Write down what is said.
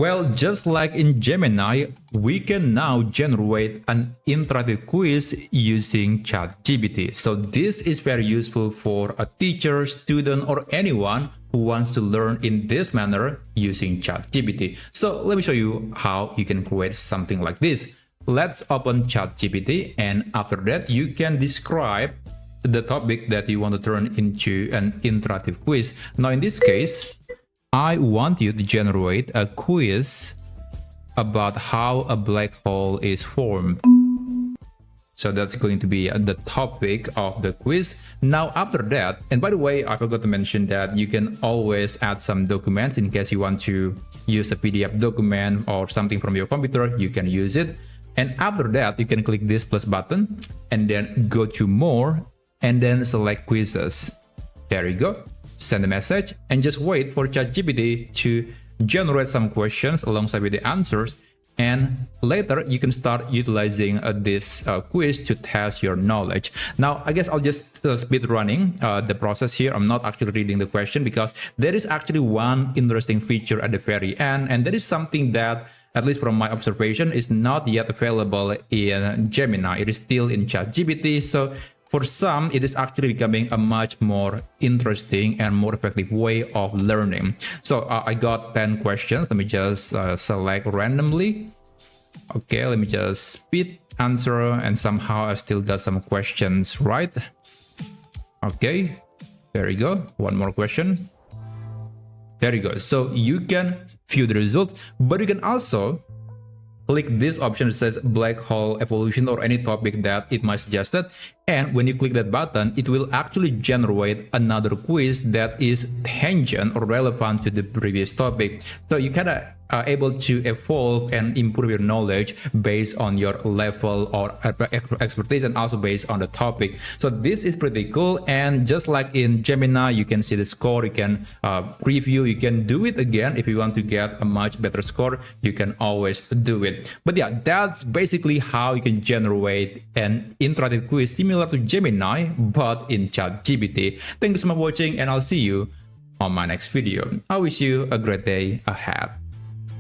Well, just like in Gemini, we can now generate an interactive quiz using ChatGPT. So this is very useful for a teacher, student, or anyone who wants to learn in this manner using ChatGPT. So let me show you how you can create something like this. Let's open ChatGPT, and after that, you can describe the topic that you want to turn into an interactive quiz. Now, in this case, I want you to generate a quiz about how a black hole is formed. So that's going to be the topic of the quiz. Now, after that, and by the way, I forgot to mention that you can always add some documents in case you want to use a PDF document or something from your computer, you can use it. And after that, you can click this plus button and then go to more and then select quizzes. There you go. Send a message and just wait for ChatGPT to generate some questions alongside with the answers, and later you can start utilizing this quiz to test your knowledge. Now, I guess I'll just speed running the process here. I'm not actually reading the question because there is actually one interesting feature at the very end, and that is something that, at least from my observation, is not yet available in Gemini. It is still in ChatGPT. So for some, it is actually becoming a much more interesting and more effective way of learning. So I got 10 questions. Let me just select randomly. Okay, let me just speed answer, and somehow I still got some questions right. Okay, there you go. One more question. There you go. So you can view the result, but you can also click this option that says black hole evolution or any topic that it might suggested. And when you click that button, it will actually generate another quiz that is tangent or relevant to the previous topic. So you kind of are able to evolve and improve your knowledge based on your level or expertise, and also based on the topic. So this is pretty cool. And just like in Gemini, you can see the score, you can preview, you can do it again. If you want to get a much better score, you can always do it. But yeah, that's basically how you can generate an interactive quiz similar to Gemini, but in ChatGPT. Thanks so much for watching, and I'll see you on my next video. I wish you a great day ahead.